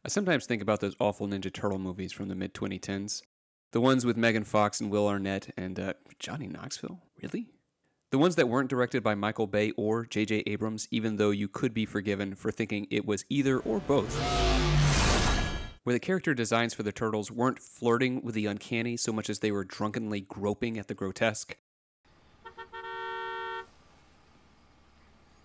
I sometimes think about those awful Ninja Turtle movies from the mid-2010s. The ones with Megan Fox and Will Arnett and Johnny Knoxville? Really? The ones that weren't directed by Michael Bay or J.J. Abrams, even though you could be forgiven for thinking it was either or both. Where the character designs for the Turtles weren't flirting with the uncanny so much as they were drunkenly groping at the grotesque.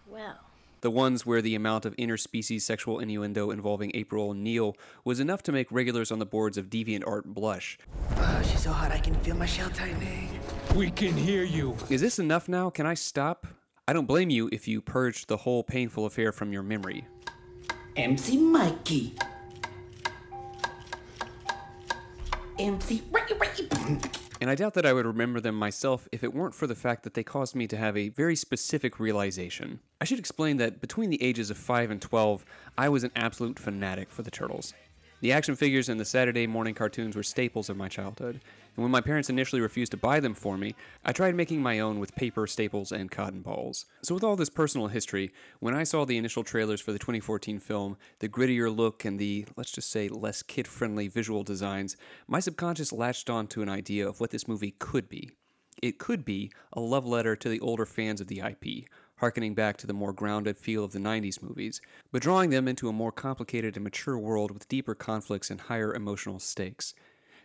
Well. The ones where the amount of interspecies sexual innuendo involving April and Neil was enough to make regulars on the boards of DeviantArt blush. Oh, she's so hot I can feel my shell tightening. We can hear you. Is this enough now? Can I stop? I don't blame you if you purged the whole painful affair from your memory. MC Mikey. MC... And I doubt that I would remember them myself if it weren't for the fact that they caused me to have a very specific realization. I should explain that between the ages of 5 and 12, I was an absolute fanatic for the Turtles. The action figures and the Saturday morning cartoons were staples of my childhood, and when my parents initially refused to buy them for me, I tried making my own with paper, staples, and cotton balls. So with all this personal history, when I saw the initial trailers for the 2014 film, the grittier look and the, let's just say, less kid-friendly visual designs, my subconscious latched on to an idea of what this movie could be. It could be a love letter to the older fans of the IP, harkening back to the more grounded feel of the 90s movies, but drawing them into a more complicated and mature world with deeper conflicts and higher emotional stakes.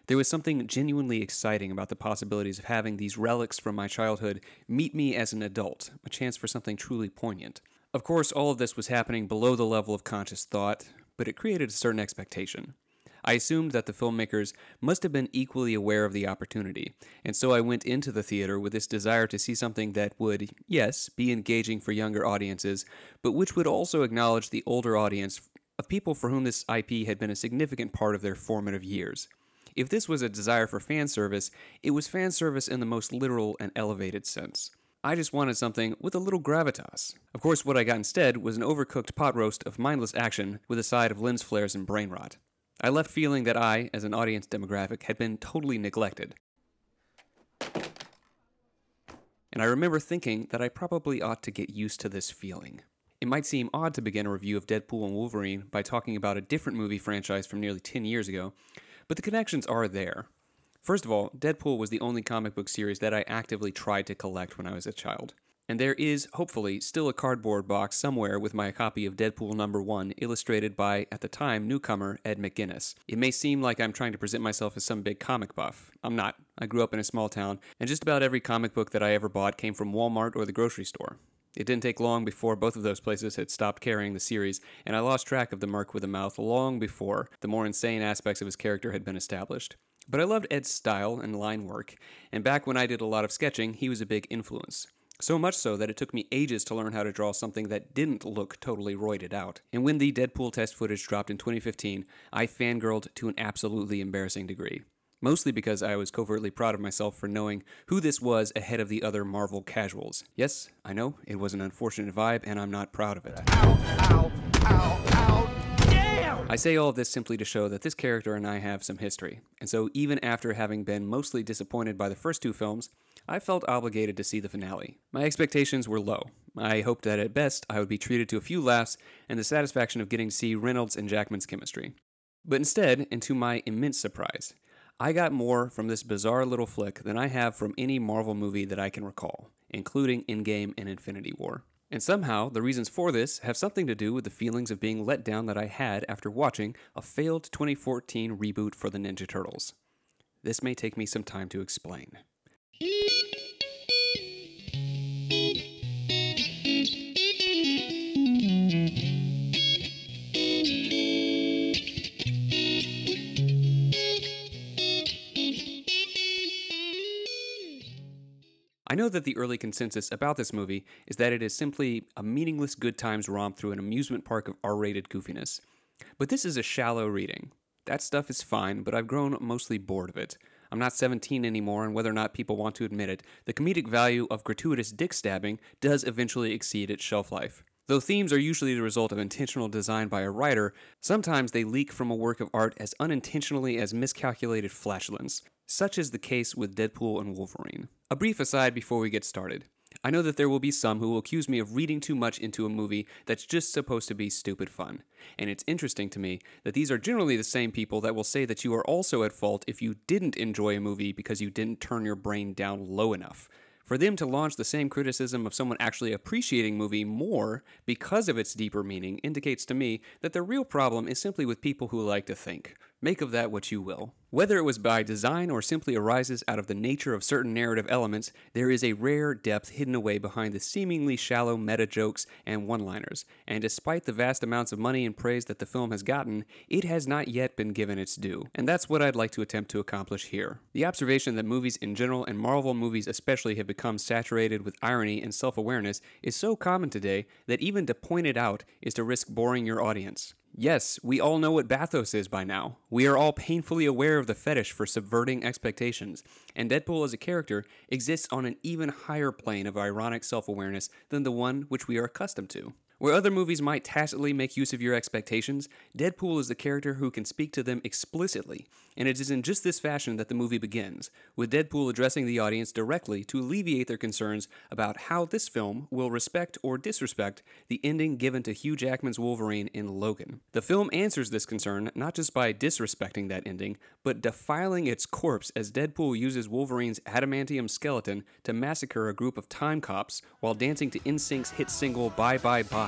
There was something genuinely exciting about the possibilities of having these relics from my childhood meet me as an adult, a chance for something truly poignant. Of course, all of this was happening below the level of conscious thought, but it created a certain expectation. I assumed that the filmmakers must have been equally aware of the opportunity, and so I went into the theater with this desire to see something that would, yes, be engaging for younger audiences, but which would also acknowledge the older audience of people for whom this IP had been a significant part of their formative years. If this was a desire for fan service, it was fan service in the most literal and elevated sense. I just wanted something with a little gravitas. Of course, what I got instead was an overcooked pot roast of mindless action with a side of lens flares and brain rot. I left feeling that I, as an audience demographic, had been totally neglected. And I remember thinking that I probably ought to get used to this feeling. It might seem odd to begin a review of Deadpool and Wolverine by talking about a different movie franchise from nearly 10 years ago, but the connections are there. First of all, Deadpool was the only comic book series that I actively tried to collect when I was a child. And there is, hopefully, still a cardboard box somewhere with my copy of Deadpool #1, illustrated by, at the time, newcomer Ed McGuinness. It may seem like I'm trying to present myself as some big comic buff. I'm not. I grew up in a small town, and just about every comic book that I ever bought came from Walmart or the grocery store. It didn't take long before both of those places had stopped carrying the series, and I lost track of the Merc with a Mouth long before the more insane aspects of his character had been established. But I loved Ed's style and line work, and back when I did a lot of sketching, he was a big influence. So much so that it took me ages to learn how to draw something that didn't look totally roided out. And when the Deadpool test footage dropped in 2015, I fangirled to an absolutely embarrassing degree. Mostly because I was covertly proud of myself for knowing who this was ahead of the other Marvel casuals. Yes, I know, it was an unfortunate vibe, and I'm not proud of it. Ow, ow, ow, ow, damn! I say all of this simply to show that this character and I have some history, and so even after having been mostly disappointed by the first two films, I felt obligated to see the finale. My expectations were low. I hoped that at best I would be treated to a few laughs and the satisfaction of getting to see Reynolds and Jackman's chemistry. But instead, and to my immense surprise, I got more from this bizarre little flick than I have from any Marvel movie that I can recall, including Endgame and Infinity War. And somehow, the reasons for this have something to do with the feelings of being let down that I had after watching a failed 2014 reboot for the Ninja Turtles. This may take me some time to explain. I know that the early consensus about this movie is that it is simply a meaningless good times romp through an amusement park of R-rated goofiness. But this is a shallow reading. That stuff is fine, but I've grown mostly bored of it. I'm not 17 anymore, and whether or not people want to admit it, the comedic value of gratuitous dick stabbing does eventually exceed its shelf life. Though themes are usually the result of intentional design by a writer, sometimes they leak from a work of art as unintentionally as miscalculated flatulence. Such is the case with Deadpool and Wolverine. A brief aside before we get started. I know that there will be some who will accuse me of reading too much into a movie that's just supposed to be stupid fun. And it's interesting to me that these are generally the same people that will say that you are also at fault if you didn't enjoy a movie because you didn't turn your brain down low enough. For them to launch the same criticism of someone actually appreciating a movie more because of its deeper meaning indicates to me that the real problem is simply with people who like to think. Make of that what you will. Whether it was by design or simply arises out of the nature of certain narrative elements, there is a rare depth hidden away behind the seemingly shallow meta jokes and one-liners, and despite the vast amounts of money and praise that the film has gotten, it has not yet been given its due. And that's what I'd like to attempt to accomplish here. The observation that movies in general and Marvel movies especially have become saturated with irony and self-awareness is so common today that even to point it out is to risk boring your audience. Yes, we all know what bathos is by now. We are all painfully aware of the fetish for subverting expectations, and Deadpool as a character exists on an even higher plane of ironic self-awareness than the one which we are accustomed to. Where other movies might tacitly make use of your expectations, Deadpool is the character who can speak to them explicitly, and it is in just this fashion that the movie begins, with Deadpool addressing the audience directly to alleviate their concerns about how this film will respect or disrespect the ending given to Hugh Jackman's Wolverine in Logan. The film answers this concern not just by disrespecting that ending, but defiling its corpse as Deadpool uses Wolverine's adamantium skeleton to massacre a group of time cops while dancing to NSYNC's hit single Bye Bye Bye.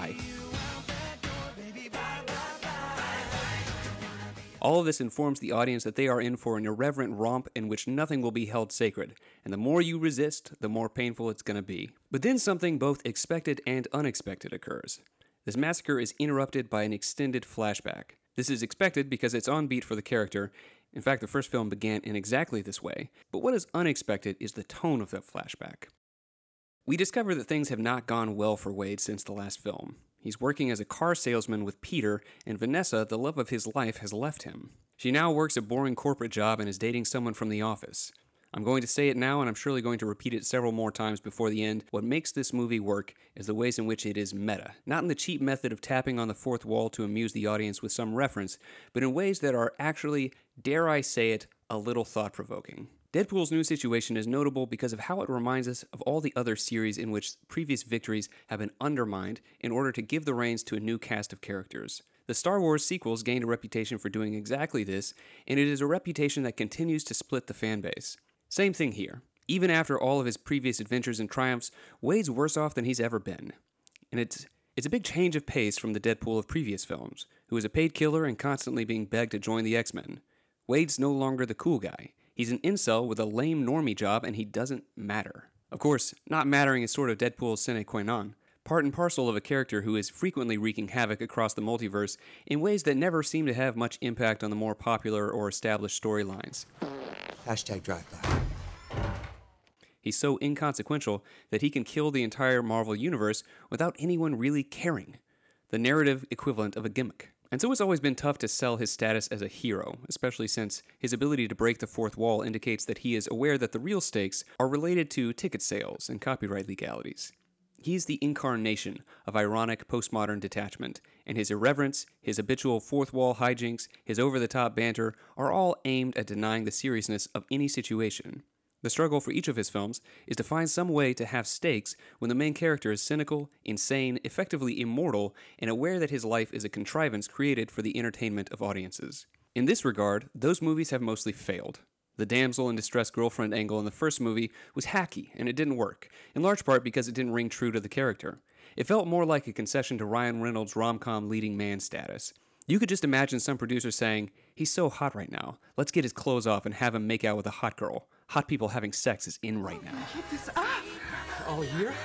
All of this informs the audience that they are in for an irreverent romp in which nothing will be held sacred, and the more you resist, the more painful it's going to be. But then something both expected and unexpected occurs. This massacre is interrupted by an extended flashback. This is expected because it's on beat for the character. In fact, the first film began in exactly this way. But what is unexpected is the tone of that flashback. We discover that things have not gone well for Wade since the last film. He's working as a car salesman with Peter, and Vanessa, the love of his life, has left him. She now works a boring corporate job and is dating someone from the office. I'm going to say it now, and I'm surely going to repeat it several more times before the end. What makes this movie work is the ways in which it is meta. Not in the cheap method of tapping on the fourth wall to amuse the audience with some reference, but in ways that are actually, dare I say it, a little thought-provoking. Deadpool's new situation is notable because of how it reminds us of all the other series in which previous victories have been undermined in order to give the reins to a new cast of characters. The Star Wars sequels gained a reputation for doing exactly this, and it is a reputation that continues to split the fanbase. Same thing here. Even after all of his previous adventures and triumphs, Wade's worse off than he's ever been. And it's a big change of pace from the Deadpool of previous films, who is a paid killer and constantly being begged to join the X-Men. Wade's no longer the cool guy. He's an incel with a lame normie job, and he doesn't matter. Of course, not mattering is sort of Deadpool's sine qua non, part and parcel of a character who is frequently wreaking havoc across the multiverse in ways that never seem to have much impact on the more popular or established storylines. #drive-by. He's so inconsequential that he can kill the entire Marvel universe without anyone really caring. The narrative equivalent of a gimmick. And so it's always been tough to sell his status as a hero, especially since his ability to break the fourth wall indicates that he is aware that the real stakes are related to ticket sales and copyright legalities. He's the incarnation of ironic postmodern detachment, and his irreverence, his habitual fourth wall hijinks, his over-the-top banter are all aimed at denying the seriousness of any situation. The struggle for each of his films is to find some way to have stakes when the main character is cynical, insane, effectively immortal, and aware that his life is a contrivance created for the entertainment of audiences. In this regard, those movies have mostly failed. The damsel in distress girlfriend angle in the first movie was hacky, and it didn't work, in large part because it didn't ring true to the character. It felt more like a concession to Ryan Reynolds' rom-com leading man status. You could just imagine some producer saying, "He's so hot right now, let's get his clothes off and have him make out with a hot girl. Hot people having sex is in right now." Get this up. All year?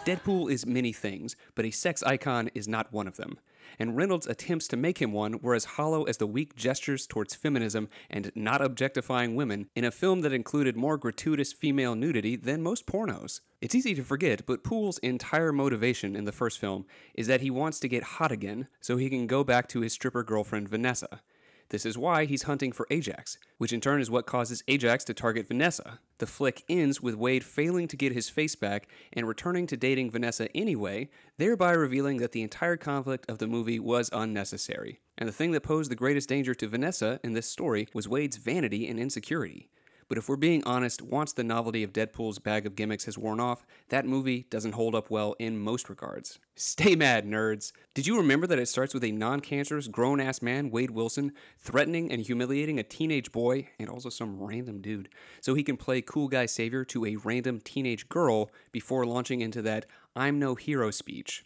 Deadpool is many things, but a sex icon is not one of them. And Reynolds' attempts to make him one were as hollow as the weak gestures towards feminism and not objectifying women in a film that included more gratuitous female nudity than most pornos. It's easy to forget, but Pool's entire motivation in the first film is that he wants to get hot again so he can go back to his stripper girlfriend Vanessa. This is why he's hunting for Ajax, which in turn is what causes Ajax to target Vanessa. The flick ends with Wade failing to get his face back and returning to dating Vanessa anyway, thereby revealing that the entire conflict of the movie was unnecessary. And the thing that posed the greatest danger to Vanessa in this story was Wade's vanity and insecurity. But if we're being honest, once the novelty of Deadpool's bag of gimmicks has worn off, that movie doesn't hold up well in most regards. Stay mad, nerds! Did you remember that it starts with a non-cancerous, grown-ass man, Wade Wilson, threatening and humiliating a teenage boy, and also some random dude, so he can play cool guy savior to a random teenage girl before launching into that "I'm no hero" speech?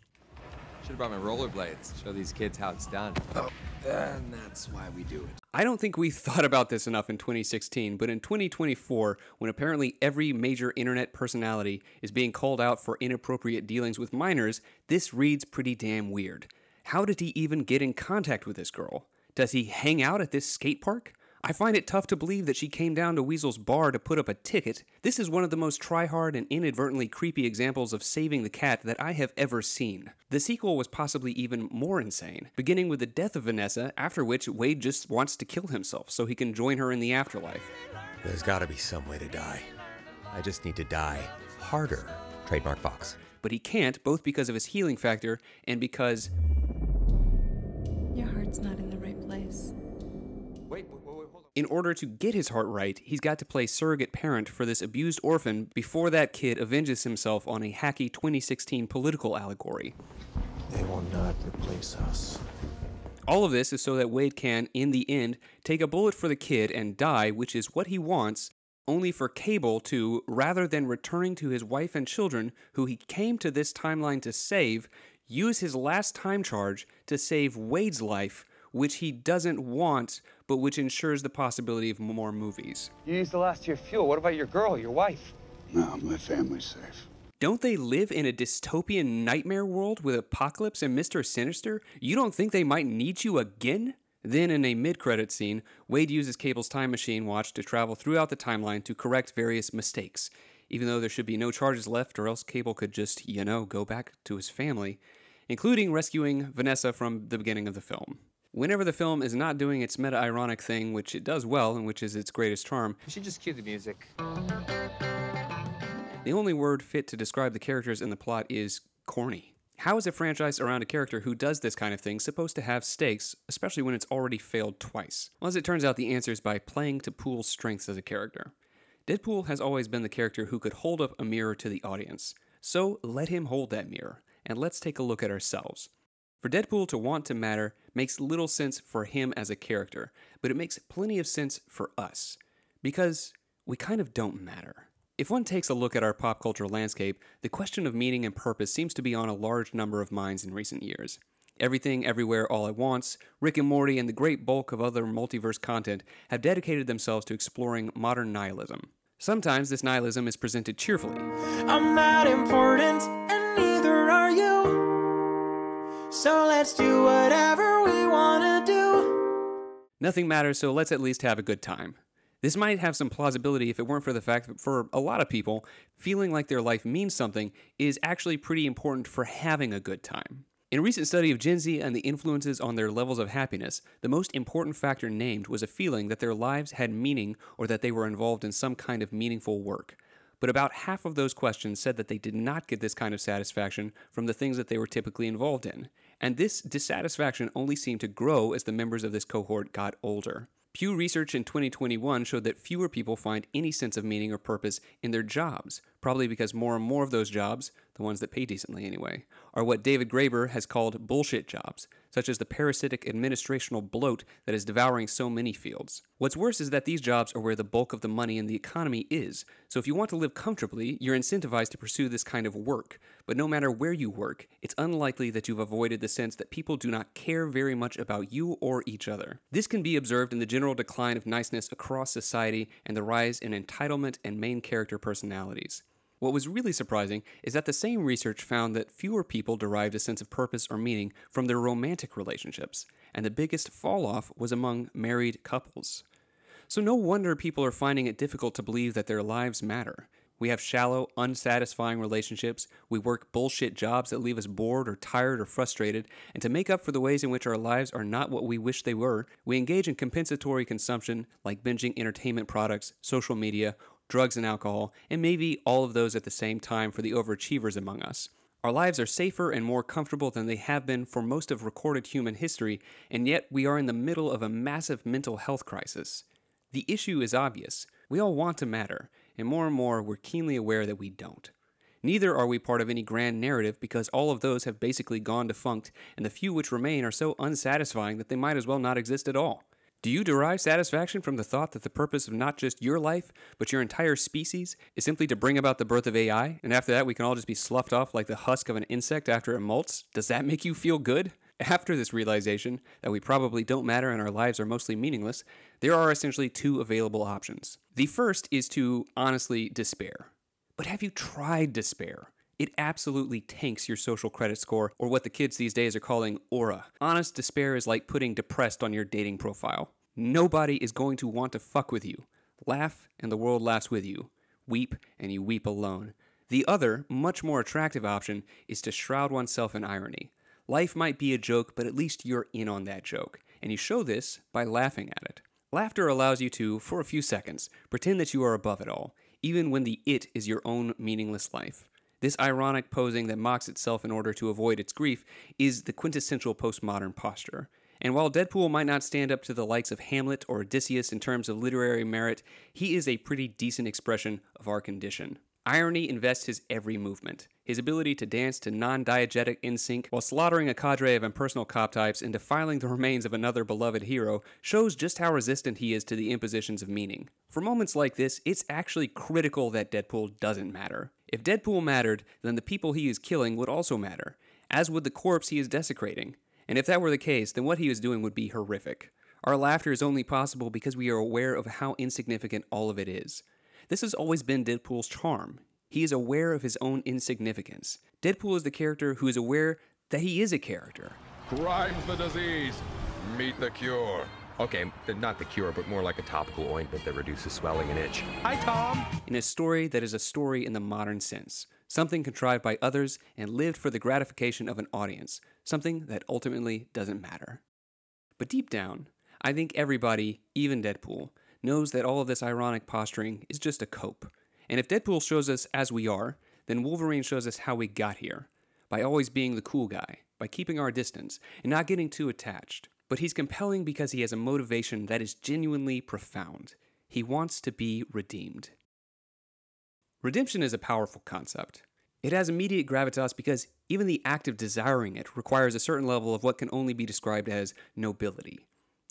Should've brought my rollerblades. Show these kids how it's done. Oh, and that's why we do it. I don't think we thought about this enough in 2016, but in 2024, when apparently every major internet personality is being called out for inappropriate dealings with minors, this reads pretty damn weird. How did he even get in contact with this girl? Does he hang out at this skate park? I find it tough to believe that she came down to Weasel's bar to put up a ticket. This is one of the most try-hard and inadvertently creepy examples of saving the cat that I have ever seen. The sequel was possibly even more insane, beginning with the death of Vanessa, after which Wade just wants to kill himself so he can join her in the afterlife. There's gotta be some way to die. I just need to die harder. Trademark Fox. But he can't, both because of his healing factor and because your heart's not in the right place. Wait, hold on. in order to get his heart right, he's got to play surrogate parent for this abused orphan before that kid avenges himself on a hacky 2016 political allegory. They will not replace us. All of this is so that Wade can, in the end, take a bullet for the kid and die, which is what he wants, only for Cable to, rather than returning to his wife and children, who he came to this timeline to save, use his last time charge to save Wade's life, which he doesn't want, but which ensures the possibility of more movies. You used the last of your fuel. What about your girl, your wife? No, my family's safe. Don't they live in a dystopian nightmare world with Apocalypse and Mr. Sinister? You don't think they might need you again? Then, in a mid-credit scene, Wade uses Cable's time machine watch to travel throughout the timeline to correct various mistakes, even though there should be no charges left, or else Cable could just, go back to his family, including rescuing Vanessa from the beginning of the film. Whenever the film is not doing its meta-ironic thing, which it does well, and which is its greatest charm, You should just cue the music. the only word fit to describe the characters in the plot is corny. How is a franchise around a character who does this kind of thing supposed to have stakes, especially when it's already failed twice? Well, as it turns out, the answer is by playing to Pool's strengths as a character. Deadpool has always been the character who could hold up a mirror to the audience. So let him hold that mirror, and let's take a look at ourselves. For Deadpool to want to matter makes little sense for him as a character, but it makes plenty of sense for us, because we kind of don't matter. If one takes a look at our pop culture landscape, the question of meaning and purpose seems to be on a large number of minds in recent years. Everything, Everywhere, All at Once, Rick and Morty, and the great bulk of other multiverse content have dedicated themselves to exploring modern nihilism. Sometimes this nihilism is presented cheerfully. I'm not important, and neither are you. So let's do whatever we want to do. Nothing matters, so let's at least have a good time. This might have some plausibility if it weren't for the fact that for a lot of people, feeling like their life means something is actually pretty important for having a good time. In a recent study of Gen Z and the influences on their levels of happiness, the most important factor named was a feeling that their lives had meaning or that they were involved in some kind of meaningful work. But about half of those questions said that they did not get this kind of satisfaction from the things that they were typically involved in. And this dissatisfaction only seemed to grow as the members of this cohort got older. Pew Research in 2021 showed that fewer people find any sense of meaning or purpose in their jobs, probably because more and more of those jobs, the ones that pay decently anyway, are what David Graeber has called bullshit jobs, such as the parasitic administrational bloat that is devouring so many fields. What's worse is that these jobs are where the bulk of the money in the economy is, so if you want to live comfortably, you're incentivized to pursue this kind of work. But no matter where you work, it's unlikely that you've avoided the sense that people do not care very much about you or each other. This can be observed in the general decline of niceness across society and the rise in entitlement and main character personalities. What was really surprising is that the same research found that fewer people derived a sense of purpose or meaning from their romantic relationships, and the biggest fall-off was among married couples. So no wonder people are finding it difficult to believe that their lives matter. We have shallow, unsatisfying relationships, we work bullshit jobs that leave us bored or tired or frustrated, and to make up for the ways in which our lives are not what we wish they were, we engage in compensatory consumption like binging entertainment products, social media, drugs and alcohol, and maybe all of those at the same time for the overachievers among us. Our lives are safer and more comfortable than they have been for most of recorded human history, and yet we are in the middle of a massive mental health crisis. The issue is obvious. We all want to matter, and more we're keenly aware that we don't. Neither are we part of any grand narrative because all of those have basically gone defunct, and the few which remain are so unsatisfying that they might as well not exist at all. Do you derive satisfaction from the thought that the purpose of not just your life, but your entire species, is simply to bring about the birth of AI, and after that we can all just be sloughed off like the husk of an insect after it molts? Does that make you feel good? After this realization that we probably don't matter and our lives are mostly meaningless, there are essentially two available options. The first is to honestly despair. But have you tried despair? It absolutely tanks your social credit score, or what the kids these days are calling aura. Honest despair is like putting depressed on your dating profile. Nobody is going to want to fuck with you. Laugh, and the world laughs with you. Weep, and you weep alone. The other, much more attractive option is to shroud oneself in irony. Life might be a joke, but at least you're in on that joke, and you show this by laughing at it. Laughter allows you to, for a few seconds, pretend that you are above it all, even when the it is your own meaningless life. This ironic posing that mocks itself in order to avoid its grief is the quintessential postmodern posture. And while Deadpool might not stand up to the likes of Hamlet or Odysseus in terms of literary merit, he is a pretty decent expression of our condition. Irony invests his every movement. His ability to dance to non-diegetic in-sync while slaughtering a cadre of impersonal cop types and defiling the remains of another beloved hero shows just how resistant he is to the impositions of meaning. For moments like this, it's actually critical that Deadpool doesn't matter. If Deadpool mattered, then the people he is killing would also matter, as would the corpse he is desecrating. And if that were the case, then what he is doing would be horrific. Our laughter is only possible because we are aware of how insignificant all of it is. This has always been Deadpool's charm. He is aware of his own insignificance. Deadpool is the character who is aware that he is a character. Crime's the disease. Meet the cure. Okay, not the cure, but more like a topical ointment that reduces swelling and itch. Hi, Tom. In a story that is a story in the modern sense. Something contrived by others and lived for the gratification of an audience. Something that ultimately doesn't matter. But deep down, I think everybody, even Deadpool, knows that all of this ironic posturing is just a cope. And if Deadpool shows us as we are, then Wolverine shows us how we got here. By always being the cool guy, by keeping our distance, and not getting too attached. But he's compelling because he has a motivation that is genuinely profound. He wants to be redeemed. Redemption is a powerful concept. It has immediate gravitas because even the act of desiring it requires a certain level of what can only be described as nobility.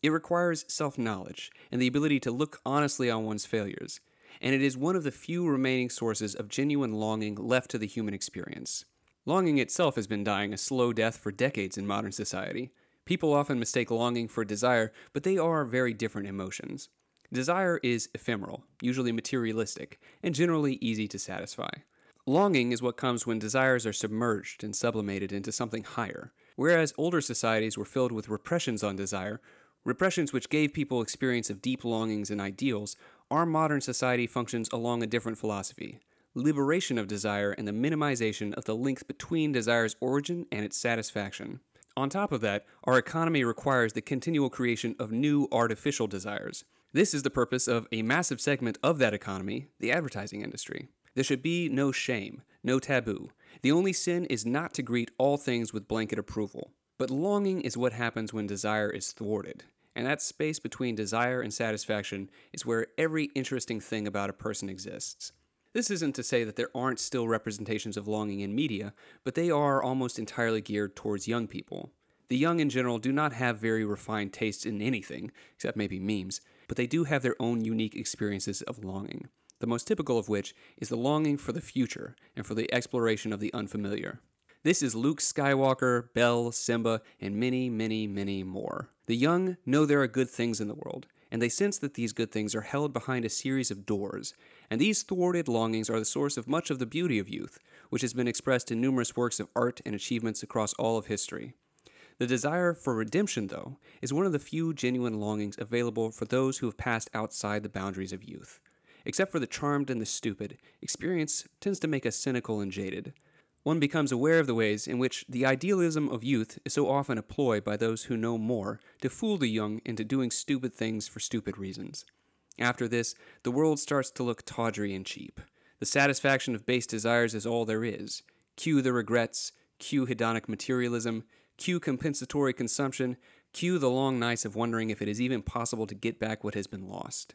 It requires self-knowledge and the ability to look honestly on one's failures, and it is one of the few remaining sources of genuine longing left to the human experience. Longing itself has been dying a slow death for decades in modern society. People often mistake longing for desire, but they are very different emotions. Desire is ephemeral, usually materialistic, and generally easy to satisfy. Longing is what comes when desires are submerged and sublimated into something higher. Whereas older societies were filled with repressions on desire, repressions which gave people experience of deep longings and ideals, our modern society functions along a different philosophy. Liberation of desire and the minimization of the link between desire's origin and its satisfaction. On top of that, our economy requires the continual creation of new artificial desires. This is the purpose of a massive segment of that economy, the advertising industry. There should be no shame, no taboo. The only sin is not to greet all things with blanket approval. But longing is what happens when desire is thwarted. And that space between desire and satisfaction is where every interesting thing about a person exists. This isn't to say that there aren't still representations of longing in media, but they are almost entirely geared towards young people. The young in general do not have very refined tastes in anything, except maybe memes, but they do have their own unique experiences of longing, the most typical of which is the longing for the future and for the exploration of the unfamiliar. This is Luke Skywalker, Belle, Simba, and many, many, many more. The young know there are good things in the world, and they sense that these good things are held behind a series of doors, and these thwarted longings are the source of much of the beauty of youth, which has been expressed in numerous works of art and achievements across all of history. The desire for redemption, though, is one of the few genuine longings available for those who have passed outside the boundaries of youth. Except for the charmed and the stupid, experience tends to make us cynical and jaded. One becomes aware of the ways in which the idealism of youth is so often a ploy by those who know more to fool the young into doing stupid things for stupid reasons. After this, the world starts to look tawdry and cheap. The satisfaction of base desires is all there is. Cue the regrets, cue hedonic materialism, cue compensatory consumption, cue the long nights of wondering if it is even possible to get back what has been lost.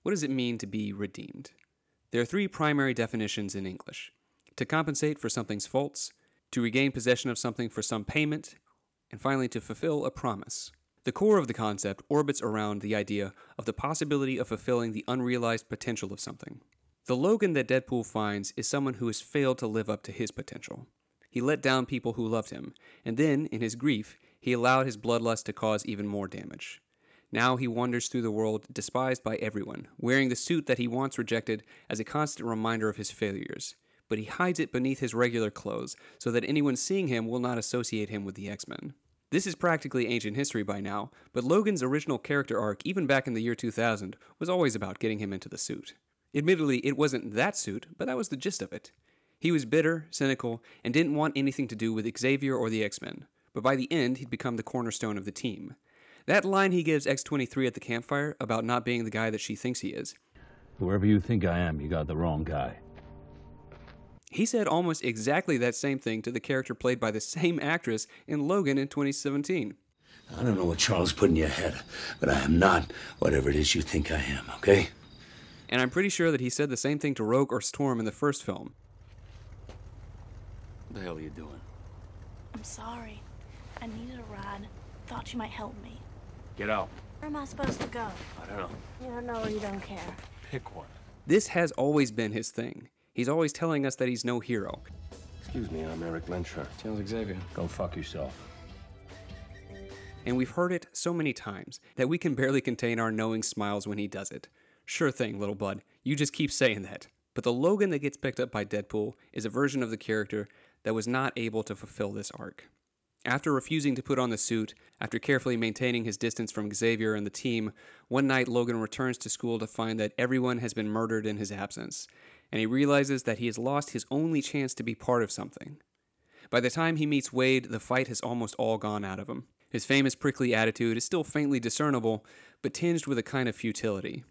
What does it mean to be redeemed? There are three primary definitions in English: to compensate for something's faults, to regain possession of something for some payment, and finally to fulfill a promise. The core of the concept orbits around the idea of the possibility of fulfilling the unrealized potential of something. The Logan that Deadpool finds is someone who has failed to live up to his potential. He let down people who loved him, and then, in his grief, he allowed his bloodlust to cause even more damage. Now he wanders through the world despised by everyone, wearing the suit that he once rejected as a constant reminder of his failures. But he hides it beneath his regular clothes so that anyone seeing him will not associate him with the X-Men. This is practically ancient history by now, but Logan's original character arc, even back in the year 2000, was always about getting him into the suit. Admittedly, it wasn't that suit, but that was the gist of it. He was bitter, cynical, and didn't want anything to do with Xavier or the X-Men, but by the end, he'd become the cornerstone of the team. That line he gives X-23 at the campfire about not being the guy that she thinks he is. Whoever you think I am, you got the wrong guy. He said almost exactly that same thing to the character played by the same actress in Logan in 2017. I don't know what Charles put in your head, but I am not whatever it is you think I am, okay? And I'm pretty sure that he said the same thing to Rogue or Storm in the first film. What the hell are you doing? I'm sorry. I needed a ride. Thought you might help me. Get out. Where am I supposed to go? I don't know. You don't know or you don't care. Pick one. This has always been his thing. He's always telling us that he's no hero. Excuse me, I'm Eric Lensher. Tell Xavier. Go fuck yourself. And we've heard it so many times that we can barely contain our knowing smiles when he does it. Sure thing, little bud. You just keep saying that. But the Logan that gets picked up by Deadpool is a version of the character that was not able to fulfill this arc. After refusing to put on the suit, after carefully maintaining his distance from Xavier and the team, one night Logan returns to school to find that everyone has been murdered in his absence, and he realizes that he has lost his only chance to be part of something. By the time he meets Wade, the fight has almost all gone out of him. His famous prickly attitude is still faintly discernible, but tinged with a kind of futility.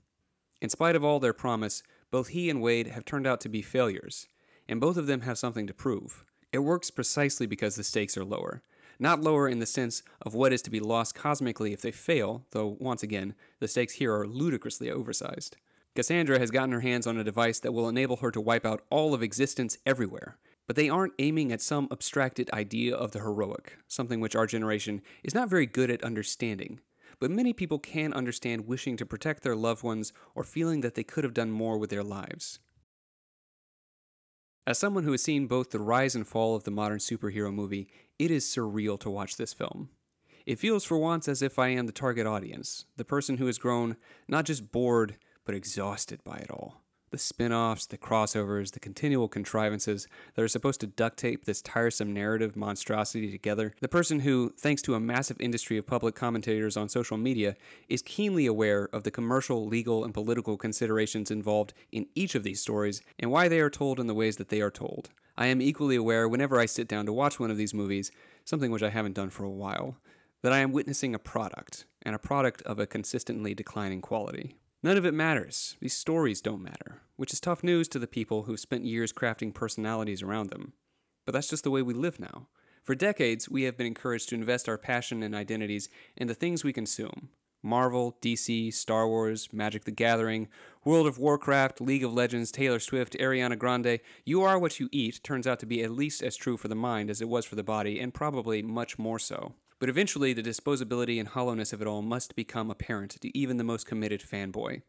In spite of all their promise, both he and Wade have turned out to be failures, and both of them have something to prove. It works precisely because the stakes are lower. Not lower in the sense of what is to be lost cosmically if they fail, though, once again, the stakes here are ludicrously oversized. Cassandra has gotten her hands on a device that will enable her to wipe out all of existence everywhere, but they aren't aiming at some abstracted idea of the heroic, something which our generation is not very good at understanding. But many people can understand wishing to protect their loved ones or feeling that they could have done more with their lives. As someone who has seen both the rise and fall of the modern superhero movie, it is surreal to watch this film. It feels for once as if I am the target audience, the person who has grown not just bored, but exhausted by it all. The spin-offs, the crossovers, the continual contrivances that are supposed to duct tape this tiresome narrative monstrosity together. The person who, thanks to a massive industry of public commentators on social media, is keenly aware of the commercial, legal, and political considerations involved in each of these stories and why they are told in the ways that they are told. I am equally aware whenever I sit down to watch one of these movies, something which I haven't done for a while, that I am witnessing a product, and a product of a consistently declining quality. None of it matters. These stories don't matter, which is tough news to the people who've spent years crafting personalities around them. But that's just the way we live now. For decades, we have been encouraged to invest our passion and identities in the things we consume. Marvel, DC, Star Wars, Magic the Gathering, World of Warcraft, League of Legends, Taylor Swift, Ariana Grande. You are what you eat turns out to be at least as true for the mind as it was for the body, and probably much more so. But eventually, the disposability and hollowness of it all must become apparent to even the most committed fanboy.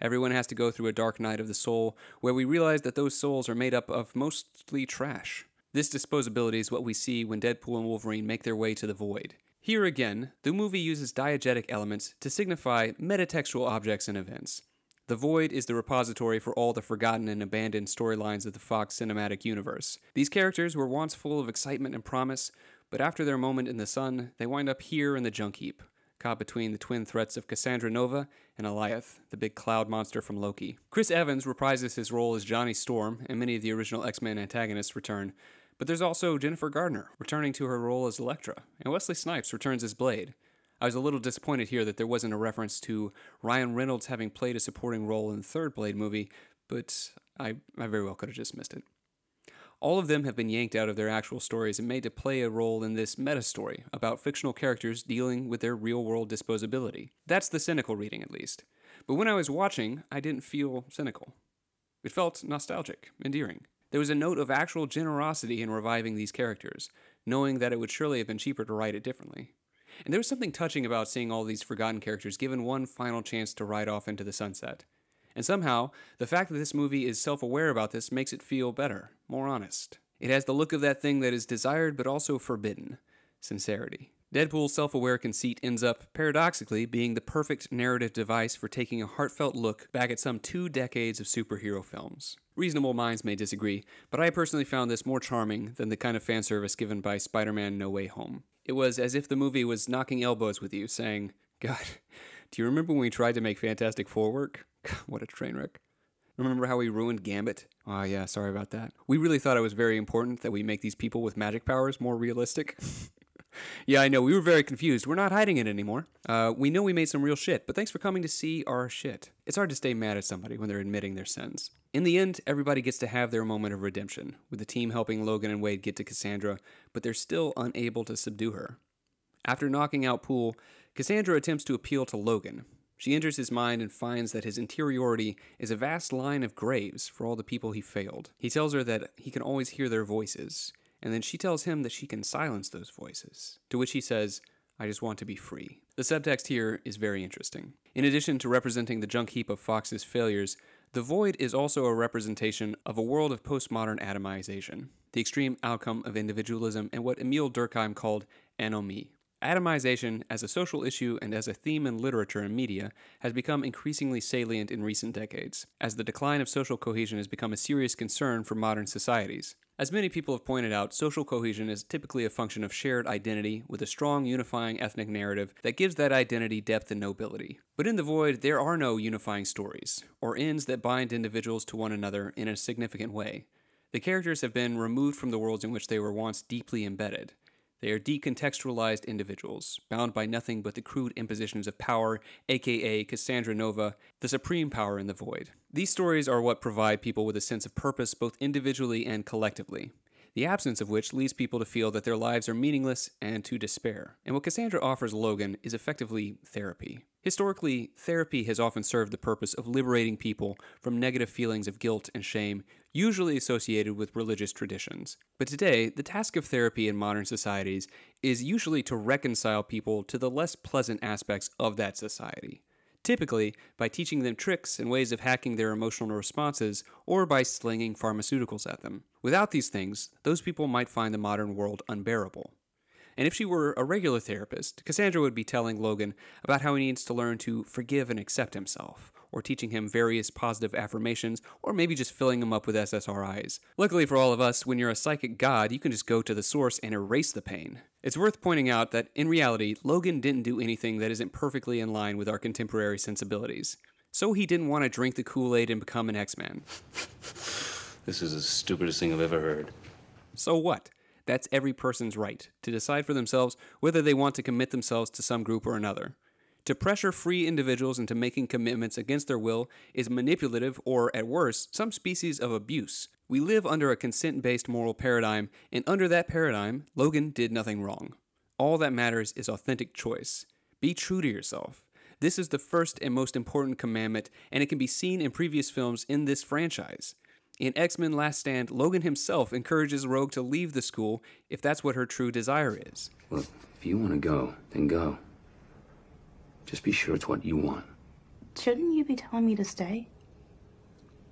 Everyone has to go through a dark night of the soul, where we realize that those souls are made up of mostly trash. This disposability is what we see when Deadpool and Wolverine make their way to the void. Here again, the movie uses diegetic elements to signify metatextual objects and events. The void is the repository for all the forgotten and abandoned storylines of the Fox cinematic universe. These characters were once full of excitement and promise, but after their moment in the sun, they wind up here in the junk heap, caught between the twin threats of Cassandra Nova and Alioth, the big cloud monster from Loki. Chris Evans reprises his role as Johnny Storm, and many of the original X-Men antagonists return, but there's also Jennifer Gardner, returning to her role as Elektra, and Wesley Snipes returns as Blade. I was a little disappointed here that there wasn't a reference to Ryan Reynolds having played a supporting role in the third Blade movie, but I very well could have just missed it. All of them have been yanked out of their actual stories and made to play a role in this meta-story about fictional characters dealing with their real-world disposability. That's the cynical reading, at least. But when I was watching, I didn't feel cynical. It felt nostalgic, endearing. There was a note of actual generosity in reviving these characters, knowing that it would surely have been cheaper to write it differently. And there was something touching about seeing all these forgotten characters given one final chance to ride off into the sunset. And somehow, the fact that this movie is self-aware about this makes it feel better, more honest. It has the look of that thing that is desired but also forbidden: sincerity. Deadpool's self-aware conceit ends up, paradoxically, being the perfect narrative device for taking a heartfelt look back at some 2 decades of superhero films. Reasonable minds may disagree, but I personally found this more charming than the kind of fan service given by Spider-Man No Way Home. It was as if the movie was knocking elbows with you, saying, God, do you remember when we tried to make Fantastic Four work? What a train wreck. Remember how we ruined Gambit? Oh yeah, sorry about that. We really thought it was very important that we make these people with magic powers more realistic. Yeah, I know, we were very confused. We're not hiding it anymore. We know we made some real shit, but thanks for coming to see our shit. It's hard to stay mad at somebody when they're admitting their sins. In the end, everybody gets to have their moment of redemption, with the team helping Logan and Wade get to Cassandra, but they're still unable to subdue her. After knocking out Poole, Cassandra attempts to appeal to Logan. She enters his mind and finds that his interiority is a vast line of graves for all the people he failed. He tells her that he can always hear their voices, and then she tells him that she can silence those voices, to which he says, I just want to be free. The subtext here is very interesting. In addition to representing the junk heap of Fox's failures, the Void is also a representation of a world of postmodern atomization, the extreme outcome of individualism and what Emile Durkheim called anomie. Atomization, as a social issue and as a theme in literature and media, has become increasingly salient in recent decades, as the decline of social cohesion has become a serious concern for modern societies. As many people have pointed out, social cohesion is typically a function of shared identity with a strong unifying ethnic narrative that gives that identity depth and nobility. But in The Void, there are no unifying stories, or ends that bind individuals to one another in a significant way. The characters have been removed from the worlds in which they were once deeply embedded. They are decontextualized individuals, bound by nothing but the crude impositions of power, aka Cassandra Nova, the supreme power in the Void. These stories are what provide people with a sense of purpose both individually and collectively, the absence of which leads people to feel that their lives are meaningless and to despair. And what Cassandra offers Logan is effectively therapy. Historically, therapy has often served the purpose of liberating people from negative feelings of guilt and shame, usually associated with religious traditions. But today, the task of therapy in modern societies is usually to reconcile people to the less pleasant aspects of that society, typically by teaching them tricks and ways of hacking their emotional responses or by slinging pharmaceuticals at them. Without these things, those people might find the modern world unbearable. And if she were a regular therapist, Cassandra would be telling Logan about how he needs to learn to forgive and accept himself, or teaching him various positive affirmations, or maybe just filling him up with SSRIs. Luckily for all of us, when you're a psychic god, you can just go to the source and erase the pain. It's worth pointing out that, in reality, Logan didn't do anything that isn't perfectly in line with our contemporary sensibilities. So he didn't want to drink the Kool-Aid and become an X-Man. This is the stupidest thing I've ever heard. So what? That's every person's right, to decide for themselves whether they want to commit themselves to some group or another. To pressure free individuals into making commitments against their will is manipulative or, at worst, some species of abuse. We live under a consent-based moral paradigm, and under that paradigm, Logan did nothing wrong. All that matters is authentic choice. Be true to yourself. This is the first and most important commandment, and it can be seen in previous films in this franchise. In X-Men Last Stand, Logan himself encourages Rogue to leave the school if that's what her true desire is. Look, if you want to go, then go. Just be sure it's what you want. Shouldn't you be telling me to stay?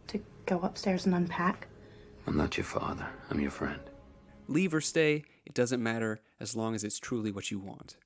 To go upstairs and unpack? I'm not your father. I'm your friend. Leave or stay, it doesn't matter as long as it's truly what you want.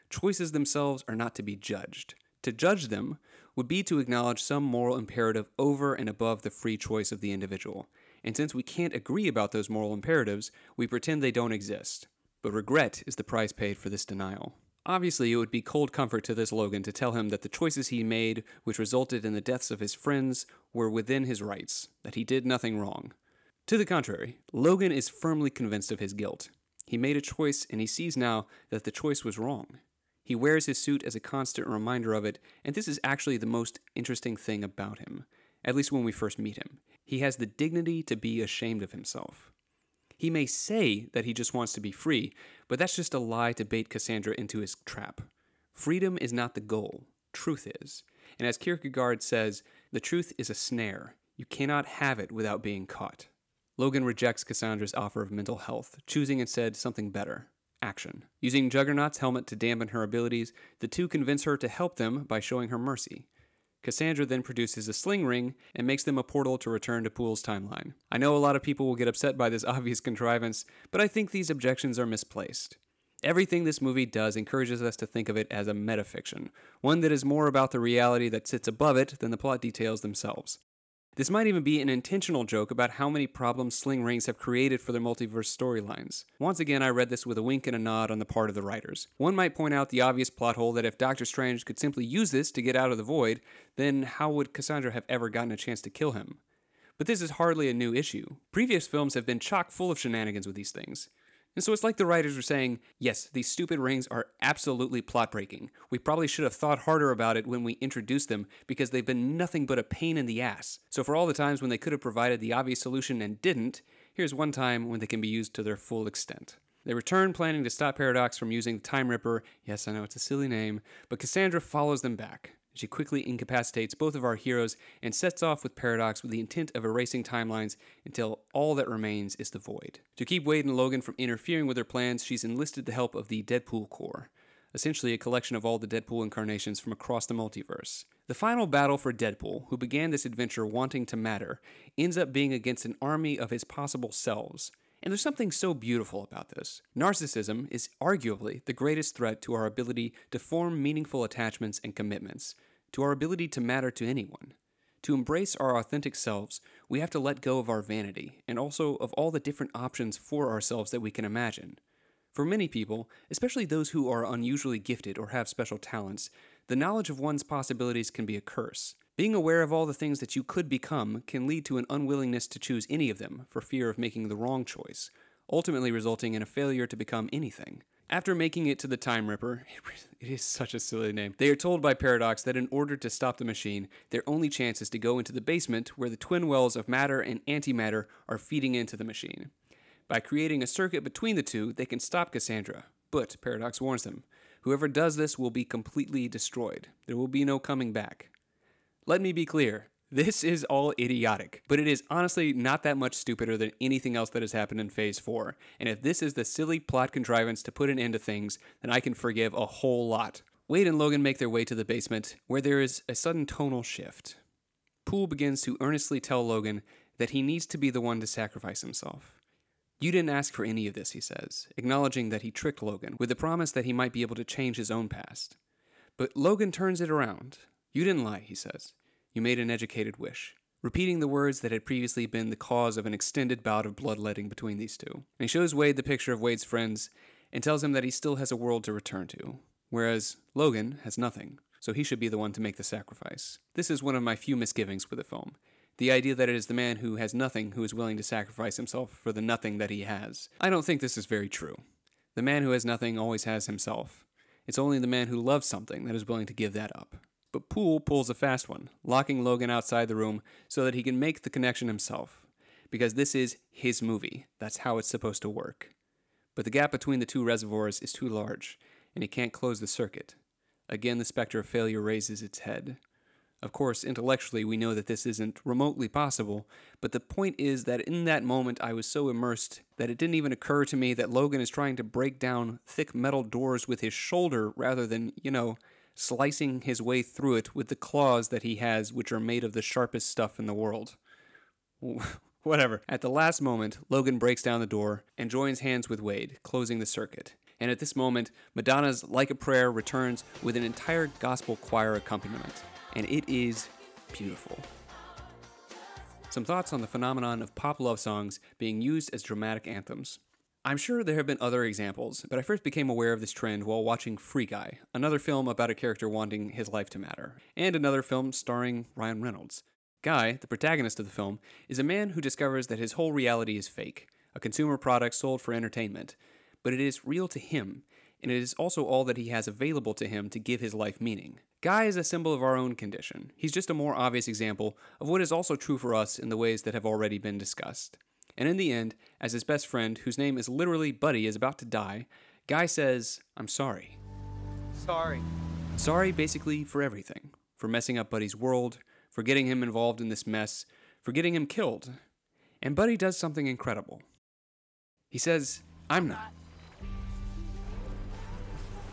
Choices themselves are not to be judged. To judge them would be to acknowledge some moral imperative over and above the free choice of the individual. And since we can't agree about those moral imperatives, we pretend they don't exist. But regret is the price paid for this denial. Obviously, it would be cold comfort to this Logan to tell him that the choices he made, which resulted in the deaths of his friends, were within his rights, that he did nothing wrong. To the contrary, Logan is firmly convinced of his guilt. He made a choice, and he sees now that the choice was wrong. He wears his suit as a constant reminder of it, and this is actually the most interesting thing about him, at least when we first meet him. He has the dignity to be ashamed of himself. He may say that he just wants to be free, but that's just a lie to bait Cassandra into his trap. Freedom is not the goal. Truth is. And as Kierkegaard says, the truth is a snare. You cannot have it without being caught. Logan rejects Cassandra's offer of mental health, choosing instead something better. Action. Using Juggernaut's helmet to dampen her abilities, the two convince her to help them by showing her mercy. Cassandra then produces a sling ring and makes them a portal to return to Poole's timeline. I know a lot of people will get upset by this obvious contrivance, but I think these objections are misplaced. Everything this movie does encourages us to think of it as a metafiction, one that is more about the reality that sits above it than the plot details themselves. This might even be an intentional joke about how many problems sling rings have created for their multiverse storylines. Once again, I read this with a wink and a nod on the part of the writers. One might point out the obvious plot hole that if Doctor Strange could simply use this to get out of the void, then how would Cassandra have ever gotten a chance to kill him? But this is hardly a new issue. Previous films have been chock full of shenanigans with these things. And so it's like the writers were saying, yes, these stupid rings are absolutely plot-breaking. We probably should have thought harder about it when we introduced them, because they've been nothing but a pain in the ass. So for all the times when they could have provided the obvious solution and didn't, here's one time when they can be used to their full extent. They return planning to stop Paradox from using the Time Ripper. Yes, I know it's a silly name, but Cassandra follows them back. She quickly incapacitates both of our heroes and sets off with Paradox with the intent of erasing timelines until all that remains is the void. To keep Wade and Logan from interfering with her plans, she's enlisted the help of the Deadpool Corps, essentially a collection of all the Deadpool incarnations from across the multiverse. The final battle for Deadpool, who began this adventure wanting to matter, ends up being against an army of his possible selves. And there's something so beautiful about this. Narcissism is arguably the greatest threat to our ability to form meaningful attachments and commitments, to our ability to matter to anyone. To embrace our authentic selves, we have to let go of our vanity, and also of all the different options for ourselves that we can imagine. For many people, especially those who are unusually gifted or have special talents, the knowledge of one's possibilities can be a curse. Being aware of all the things that you could become can lead to an unwillingness to choose any of them for fear of making the wrong choice, ultimately resulting in a failure to become anything. After making it to the Time Ripper, it is such a silly name, they are told by Paradox that in order to stop the machine, their only chance is to go into the basement where the twin wells of matter and antimatter are feeding into the machine. By creating a circuit between the two, they can stop Cassandra, but Paradox warns them, whoever does this will be completely destroyed. There will be no coming back. Let me be clear, this is all idiotic, but it is honestly not that much stupider than anything else that has happened in Phase 4, and if this is the silly plot contrivance to put an end to things, then I can forgive a whole lot. Wade and Logan make their way to the basement, where there is a sudden tonal shift. Poole begins to earnestly tell Logan that he needs to be the one to sacrifice himself. You didn't ask for any of this, he says, acknowledging that he tricked Logan, with the promise that he might be able to change his own past. But Logan turns it around. You didn't lie, he says. You made an educated wish, repeating the words that had previously been the cause of an extended bout of bloodletting between these two. And he shows Wade the picture of Wade's friends and tells him that he still has a world to return to, whereas Logan has nothing, so he should be the one to make the sacrifice. This is one of my few misgivings with the film. The idea that it is the man who has nothing who is willing to sacrifice himself for the nothing that he has. I don't think this is very true. The man who has nothing always has himself. It's only the man who loves something that is willing to give that up. But Poole pulls a fast one, locking Logan outside the room so that he can make the connection himself. Because this is his movie. That's how it's supposed to work. But the gap between the two reservoirs is too large, and he can't close the circuit. Again, the specter of failure raises its head. Of course, intellectually, we know that this isn't remotely possible, but the point is that in that moment I was so immersed that it didn't even occur to me that Logan is trying to break down thick metal doors with his shoulder rather than, slicing his way through it with the claws that he has, which are made of the sharpest stuff in the world. Whatever. At the last moment, Logan breaks down the door and joins hands with Wade, closing the circuit. And at this moment, Madonna's Like a Prayer returns with an entire gospel choir accompaniment. And it is beautiful. Some thoughts on the phenomenon of pop love songs being used as dramatic anthems. I'm sure there have been other examples, but I first became aware of this trend while watching Free Guy, another film about a character wanting his life to matter, and another film starring Ryan Reynolds. Guy, the protagonist of the film, is a man who discovers that his whole reality is fake, a consumer product sold for entertainment, but it is real to him, and it is also all that he has available to him to give his life meaning. Guy is a symbol of our own condition. He's just a more obvious example of what is also true for us in the ways that have already been discussed. And in the end, as his best friend, whose name is literally Buddy, is about to die, Guy says, "I'm sorry." Sorry. Sorry basically for everything. for messing up Buddy's world, for getting him involved in this mess, for getting him killed. And Buddy does something incredible. He says, "I'm not.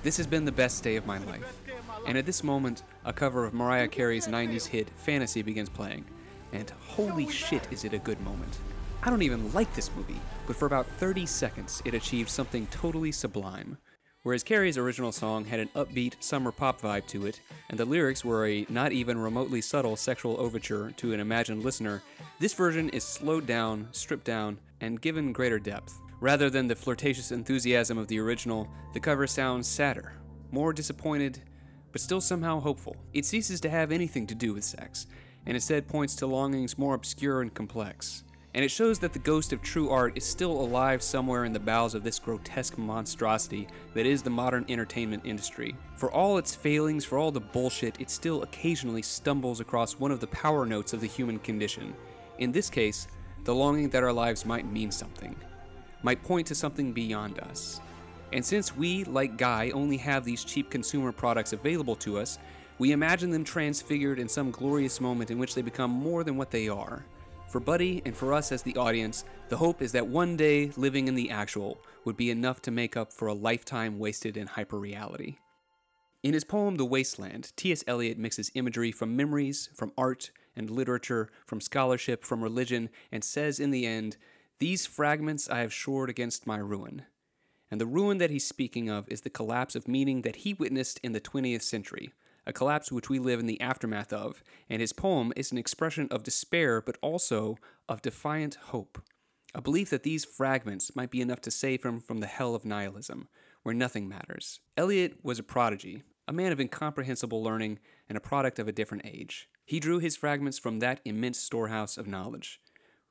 This has been the best day of my life." And at this moment, a cover of Mariah Carey's 90s hit Fantasy begins playing. And holy shit, is it a good moment. I don't even like this movie, but for about 30 seconds, it achieved something totally sublime. Whereas Carey's original song had an upbeat summer pop vibe to it, and the lyrics were a not even remotely subtle sexual overture to an imagined listener, this version is slowed down, stripped down, and given greater depth. Rather than the flirtatious enthusiasm of the original, the cover sounds sadder, more disappointed, but still somehow hopeful. It ceases to have anything to do with sex, and instead points to longings more obscure and complex. And it shows that the ghost of true art is still alive somewhere in the bowels of this grotesque monstrosity that is the modern entertainment industry. For all its failings, for all the bullshit, it still occasionally stumbles across one of the power notes of the human condition. In this case, the longing that our lives might mean something, might point to something beyond us. And since we, like Guy, only have these cheap consumer products available to us, we imagine them transfigured in some glorious moment in which they become more than what they are. For Buddy, and for us as the audience, the hope is that one day living in the actual would be enough to make up for a lifetime wasted in hyperreality. In his poem The Wasteland, T.S. Eliot mixes imagery from memories, from art and literature, from scholarship, from religion, and says in the end, "These fragments I have shored against my ruin." And the ruin that he's speaking of is the collapse of meaning that he witnessed in the 20th century, a collapse which we live in the aftermath of, and his poem is an expression of despair but also of defiant hope, a belief that these fragments might be enough to save him from the hell of nihilism, where nothing matters. Eliot was a prodigy, a man of incomprehensible learning, and a product of a different age. He drew his fragments from that immense storehouse of knowledge.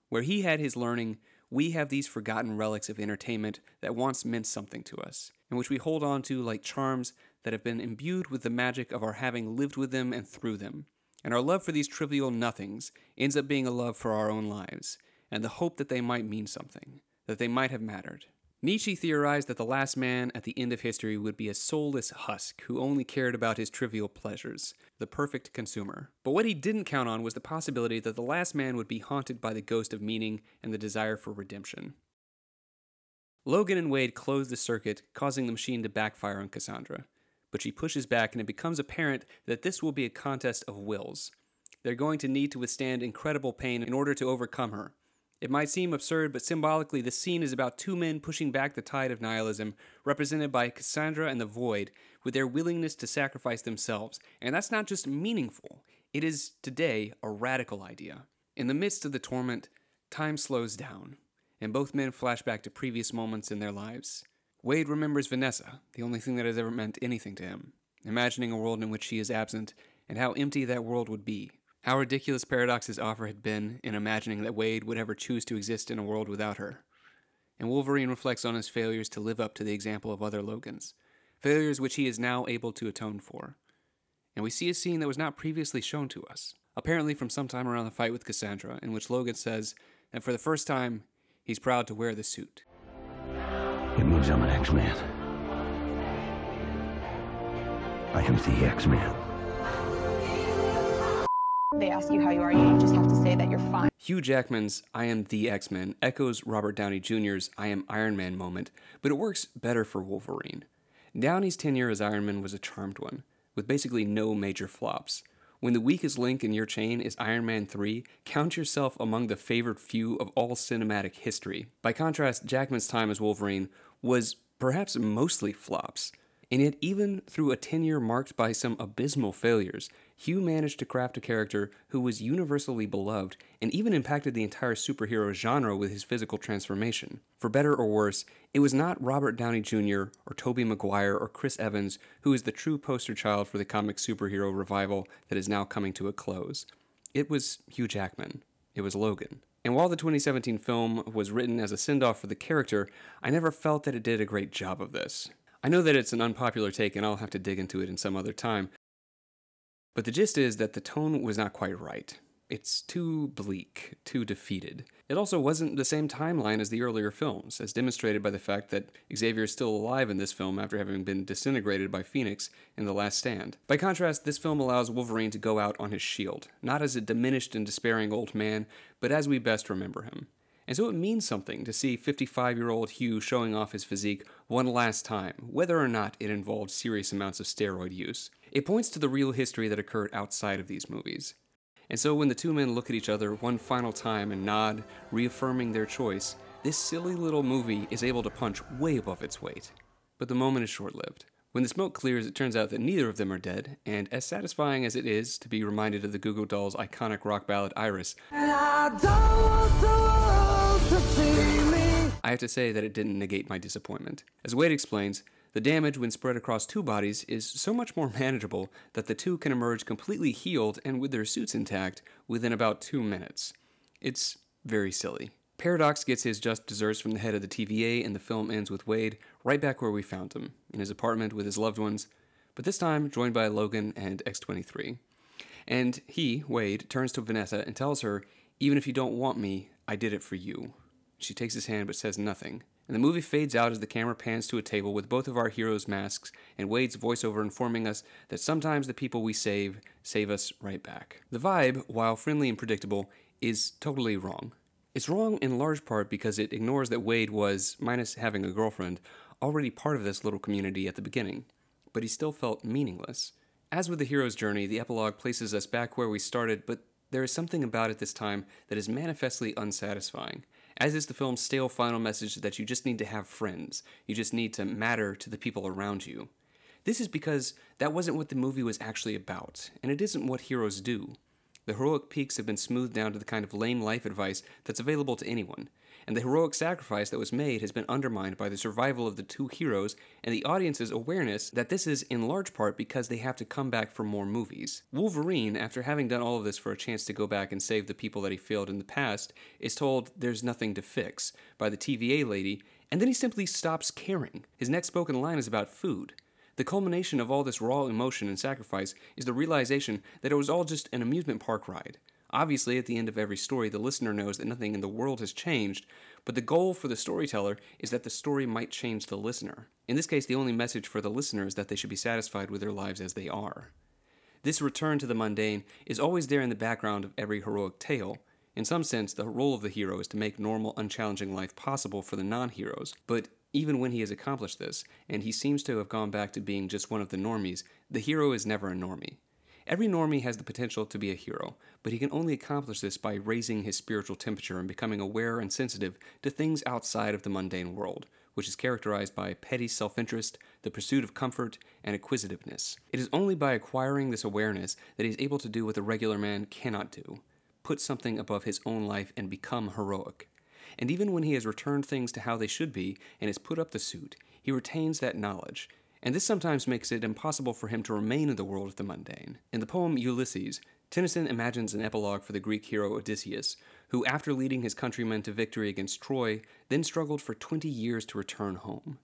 Where he had his learning, we have these forgotten relics of entertainment that once meant something to us, and which we hold on to like charms that have been imbued with the magic of our having lived with them and through them. And our love for these trivial nothings ends up being a love for our own lives, and the hope that they might mean something, that they might have mattered. Nietzsche theorized that the last man at the end of history would be a soulless husk who only cared about his trivial pleasures, the perfect consumer. But what he didn't count on was the possibility that the last man would be haunted by the ghost of meaning and the desire for redemption. Logan and Wade close the circuit, causing the machine to backfire on Cassandra. But she pushes back, and it becomes apparent that this will be a contest of wills. They're going to need to withstand incredible pain in order to overcome her. It might seem absurd, but symbolically, the scene is about two men pushing back the tide of nihilism, represented by Cassandra and the Void, with their willingness to sacrifice themselves. And that's not just meaningful. It is, today, a radical idea. In the midst of the torment, time slows down, and both men flash back to previous moments in their lives. Wade remembers Vanessa, the only thing that has ever meant anything to him, imagining a world in which she is absent, and how empty that world would be. How ridiculous Paradox's offer had been in imagining that Wade would ever choose to exist in a world without her. And Wolverine reflects on his failures to live up to the example of other Logans, failures which he is now able to atone for. And we see a scene that was not previously shown to us, apparently from sometime around the fight with Cassandra, in which Logan says that for the first time, he's proud to wear the suit. It means I'm an X-Man. I am the X-Man. They ask you how you are, you just have to say that you're fine. Hugh Jackman's I am the X-Men echoes Robert Downey Jr.'s I am Iron Man moment, but it works better for Wolverine. Downey's tenure as Iron Man was a charmed one, with basically no major flops. When the weakest link in your chain is Iron Man 3, count yourself among the favored few of all cinematic history. By contrast, Jackman's time as Wolverine was perhaps mostly flops. And yet, even through a tenure marked by some abysmal failures, Hugh managed to craft a character who was universally beloved and even impacted the entire superhero genre with his physical transformation. For better or worse, it was not Robert Downey Jr. or Tobey Maguire or Chris Evans who is the true poster child for the comic superhero revival that is now coming to a close. It was Hugh Jackman. It was Logan. And while the 2017 film was written as a send-off for the character, I never felt that it did a great job of this. I know that it's an unpopular take and I'll have to dig into it in some other time, but the gist is that the tone was not quite right. It's too bleak, too defeated. It also wasn't the same timeline as the earlier films, as demonstrated by the fact that Xavier is still alive in this film after having been disintegrated by Phoenix in The Last Stand. By contrast, this film allows Wolverine to go out on his shield, not as a diminished and despairing old man, but as we best remember him. And so it means something to see 55-year-old Hugh showing off his physique one last time, whether or not it involved serious amounts of steroid use. It points to the real history that occurred outside of these movies. And so when the two men look at each other one final time and nod, reaffirming their choice, this silly little movie is able to punch way above its weight. But the moment is short-lived. When the smoke clears, it turns out that neither of them are dead, and as satisfying as it is to be reminded of the Goo Goo Dolls' iconic rock ballad Iris, I have to say that it didn't negate my disappointment. As Wade explains, the damage when spread across two bodies is so much more manageable that the two can emerge completely healed and with their suits intact within about 2 minutes. It's very silly. Paradox gets his just desserts from the head of the TVA, and the film ends with Wade right back where we found him, in his apartment with his loved ones, but this time joined by Logan and X-23. And he, Wade, turns to Vanessa and tells her, "Even if you don't want me, I did it for you." She takes his hand but says nothing. And the movie fades out as the camera pans to a table with both of our heroes' masks and Wade's voiceover informing us that sometimes the people we save us right back. The vibe, while friendly and predictable, is totally wrong. It's wrong in large part because it ignores that Wade was, minus having a girlfriend, already part of this little community at the beginning. But he still felt meaningless. As with the hero's journey, the epilogue places us back where we started, but there is something about it this time that is manifestly unsatisfying. As is the film's stale final message that you just need to have friends. You just need to matter to the people around you. This is because that wasn't what the movie was actually about, and it isn't what heroes do. The heroic peaks have been smoothed down to the kind of lame life advice that's available to anyone, and the heroic sacrifice that was made has been undermined by the survival of the two heroes and the audience's awareness that this is in large part because they have to come back for more movies. Wolverine, after having done all of this for a chance to go back and save the people that he failed in the past, is told there's nothing to fix by the TVA lady, and then he simply stops caring. His next spoken line is about food. The culmination of all this raw emotion and sacrifice is the realization that it was all just an amusement park ride. Obviously, at the end of every story, the listener knows that nothing in the world has changed, but the goal for the storyteller is that the story might change the listener. In this case, the only message for the listener is that they should be satisfied with their lives as they are. This return to the mundane is always there in the background of every heroic tale. In some sense, the role of the hero is to make normal, unchallenging life possible for the non-heroes, but even when he has accomplished this, and he seems to have gone back to being just one of the normies, the hero is never a normie. Every normie has the potential to be a hero, but he can only accomplish this by raising his spiritual temperature and becoming aware and sensitive to things outside of the mundane world, which is characterized by petty self-interest, the pursuit of comfort, and acquisitiveness. It is only by acquiring this awareness that he is able to do what the regular man cannot do, put something above his own life and become heroic. And even when he has returned things to how they should be and has put up the suit, he retains that knowledge, and this sometimes makes it impossible for him to remain in the world of the mundane. In the poem Ulysses, Tennyson imagines an epilogue for the Greek hero Odysseus, who, after leading his countrymen to victory against Troy, then struggled for 20 years to return home.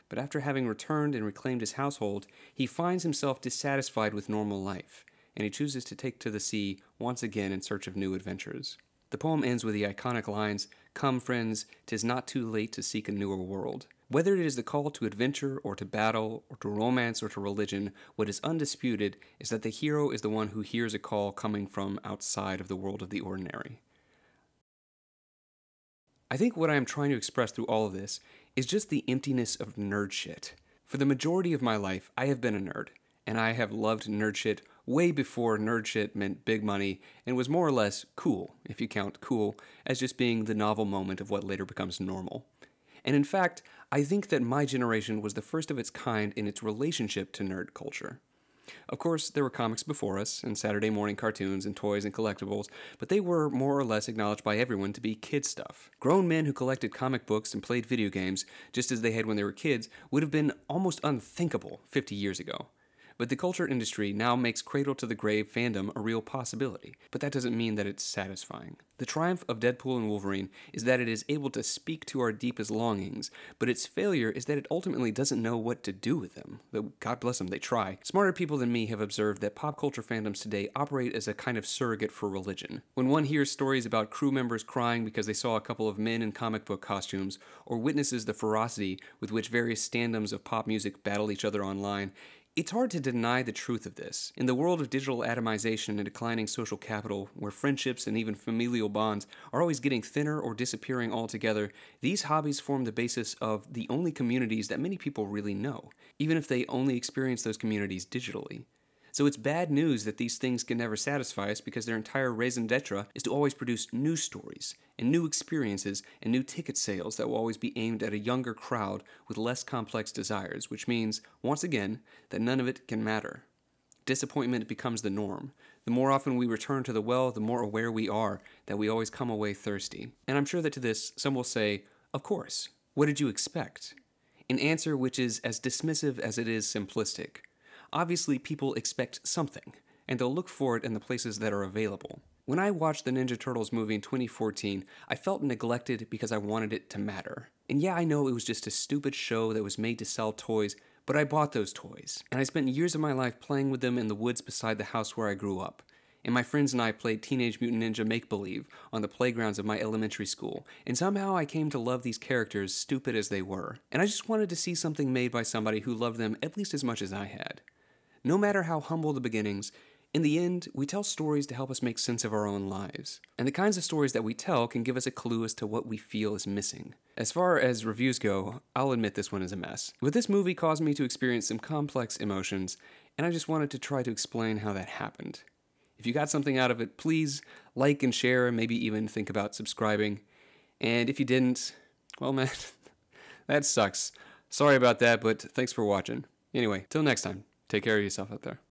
But after having returned and reclaimed his household, he finds himself dissatisfied with normal life, and he chooses to take to the sea once again in search of new adventures. The poem ends with the iconic lines, "Come, friends, 'tis not too late to seek a newer world." Whether it is the call to adventure, or to battle, or to romance, or to religion, what is undisputed is that the hero is the one who hears a call coming from outside of the world of the ordinary. I think what I am trying to express through all of this is just the emptiness of nerd shit. For the majority of my life, I have been a nerd, and I have loved nerd shit way before nerd shit meant big money and was more or less cool, if you count cool as just being the novel moment of what later becomes normal. And in fact, I think that my generation was the first of its kind in its relationship to nerd culture. Of course, there were comics before us, and Saturday morning cartoons, and toys and collectibles, but they were more or less acknowledged by everyone to be kid stuff. Grown men who collected comic books and played video games, just as they had when they were kids, would have been almost unthinkable 50 years ago. but the culture industry now makes cradle-to-the-grave fandom a real possibility, but that doesn't mean that it's satisfying. The triumph of Deadpool and Wolverine is that it is able to speak to our deepest longings, but its failure is that it ultimately doesn't know what to do with them. Though, God bless them, they try. Smarter people than me have observed that pop culture fandoms today operate as a kind of surrogate for religion. When one hears stories about crew members crying because they saw a couple of men in comic book costumes, or witnesses the ferocity with which various standums of pop music battle each other online, it's hard to deny the truth of this. In the world of digital atomization and declining social capital, where friendships and even familial bonds are always getting thinner or disappearing altogether, these hobbies form the basis of the only communities that many people really know, even if they only experience those communities digitally. So it's bad news that these things can never satisfy us because their entire raison d'etre is to always produce new stories and new experiences and new ticket sales that will always be aimed at a younger crowd with less complex desires, which means, once again, that none of it can matter. Disappointment becomes the norm. The more often we return to the well, the more aware we are that we always come away thirsty. And I'm sure that to this, some will say, of course, what did you expect? An answer which is as dismissive as it is simplistic. Obviously, people expect something, and they'll look for it in the places that are available. When I watched the Ninja Turtles movie in 2014, I felt neglected because I wanted it to matter. And yeah, I know it was just a stupid show that was made to sell toys, but I bought those toys, and I spent years of my life playing with them in the woods beside the house where I grew up. And my friends and I played Teenage Mutant Ninja Make-Believe on the playgrounds of my elementary school, and somehow I came to love these characters, stupid as they were. And I just wanted to see something made by somebody who loved them at least as much as I had. No matter how humble the beginnings, in the end, we tell stories to help us make sense of our own lives. And the kinds of stories that we tell can give us a clue as to what we feel is missing. As far as reviews go, I'll admit this one is a mess. But this movie caused me to experience some complex emotions, and I just wanted to try to explain how that happened. If you got something out of it, please like and share, and maybe even think about subscribing. And if you didn't, well man, that sucks. Sorry about that, but thanks for watching. Anyway, till next time. Take care of yourself out there.